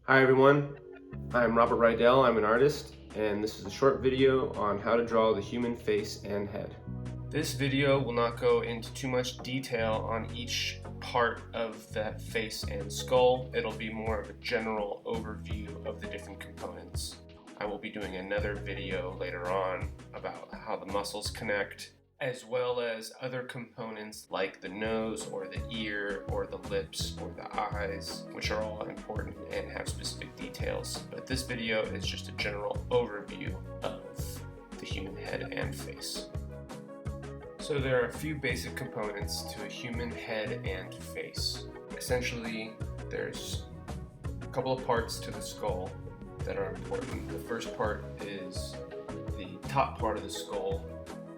Hi everyone, I'm Robert Rydell, I'm an artist, and this is a short video on how to draw the human face and head. This video will not go into too much detail on each part of the face and skull. It'll be more of a general overview of the different components. I will be doing another video later on about how the muscles connect, as well as other components like the nose or the ear or the lips or the eyes, which are all important and have specific details. But this video is just a general overview of the human head and face. So there are a few basic components to a human head and face. Essentially, there's a couple of parts to the skull that are important. The first part is the top part of the skull,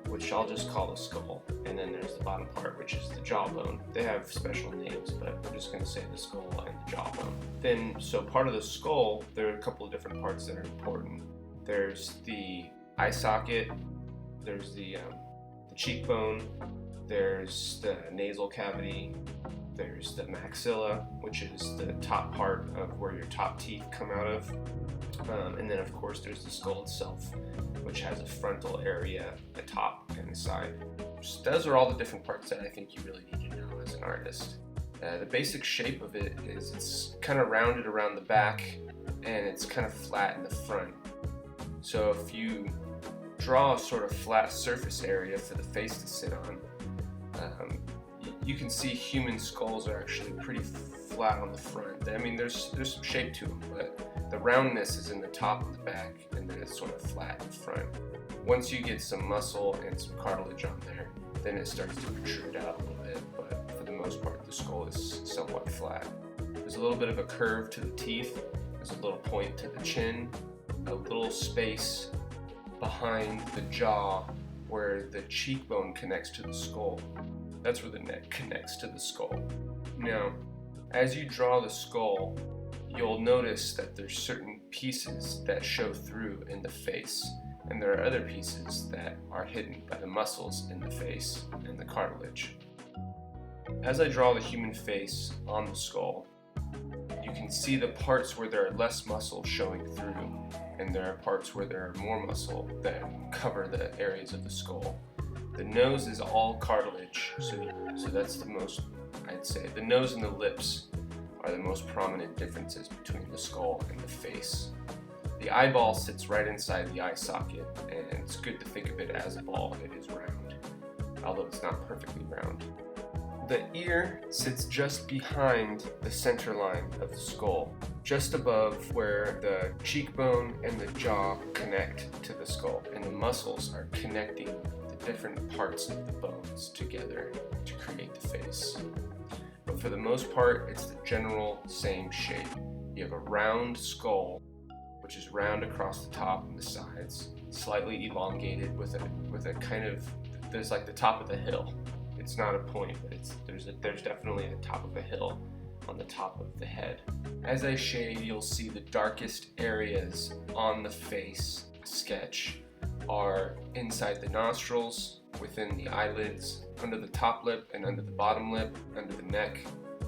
which I'll just call the skull, and then there's the bottom part, which is the jawbone. They have special names, but we're just going to say the skull and the jawbone. Then, so part of the skull, there are a couple of different parts that are important. There's the eye socket, there's the cheekbone, there's the nasal cavity, there's the maxilla, which is the top part of where your top teeth come out of, and then of course there's the skull itself, which has a frontal area, a top, and a side. So those are all the different parts that I think you really need to know as an artist. The basic shape of it is it's kind of rounded around the back and it's kind of flat in the front. So if you draw a sort of flat surface area for the face to sit on, you can see human skulls are actually pretty flat on the front. I mean, there's some shape to them, but the roundness is in the top and the back, and then it's sort of flat in front. Once you get some muscle and some cartilage on there, then it starts to protrude out a little bit, but for the most part, the skull is somewhat flat. There's a little bit of a curve to the teeth, there's a little point to the chin, a little space behind the jaw where the cheekbone connects to the skull. That's where the neck connects to the skull. Now, as you draw the skull, you'll notice that there's certain pieces that show through in the face, and there are other pieces that are hidden by the muscles in the face and the cartilage. As I draw the human face on the skull, you can see the parts where there are less muscle showing through, and there are parts where there are more muscle that cover the areas of the skull. The nose is all cartilage, so that's the most, I'd say. The nose and the lips are the most prominent differences between the skull and the face. The eyeball sits right inside the eye socket, and it's good to think of it as a ball. It is round, although it's not perfectly round. The ear sits just behind the center line of the skull, just above where the cheekbone and the jaw connect to the skull, and the muscles are connecting the different parts of the bones together to create the face. But for the most part, it's the general same shape. You have a round skull, which is round across the top and the sides, slightly elongated with a kind of, there's like the top of the hill. It's not a point, but there's definitely a top of a hill on the top of the head. As I shade, you'll see the darkest areas on the face sketch are inside the nostrils, within the eyelids, under the top lip and under the bottom lip, under the neck,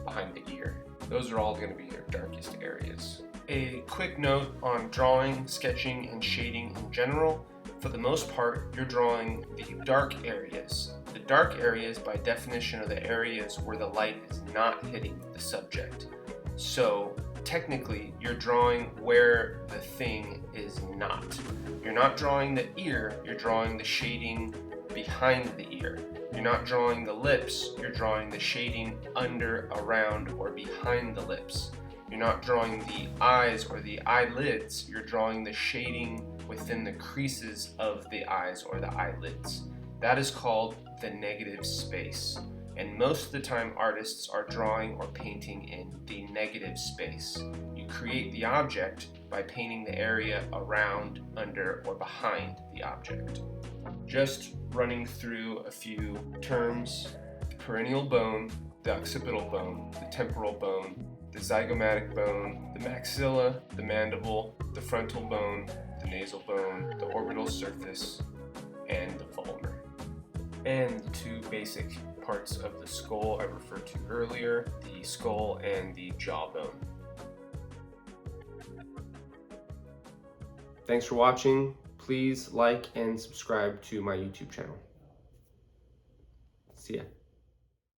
behind the ear. Those are all going to be your darkest areas. A quick note on drawing, sketching, and shading in general. For the most part, you're drawing the dark areas. The dark areas, by definition, are the areas where the light is not hitting the subject. So technically, you're drawing where the thing is not. You're not drawing the ear, you're drawing the shading behind the ear. You're not drawing the lips, you're drawing the shading under, around, or behind the lips. You're not drawing the eyes or the eyelids, you're drawing the shading within the creases of the eyes or the eyelids. That is called the negative space. And most of the time artists are drawing or painting in the negative space. You create the object by painting the area around, under, or behind the object. Just running through a few terms: the perennial bone, the occipital bone, the temporal bone, the zygomatic bone, the maxilla, the mandible, the frontal bone, the nasal bone, the orbital surface, and the vomer. And the two basic parts of the skull I referred to earlier, the skull and the jawbone. Thanks for watching. Please like and subscribe to my YouTube channel. See ya.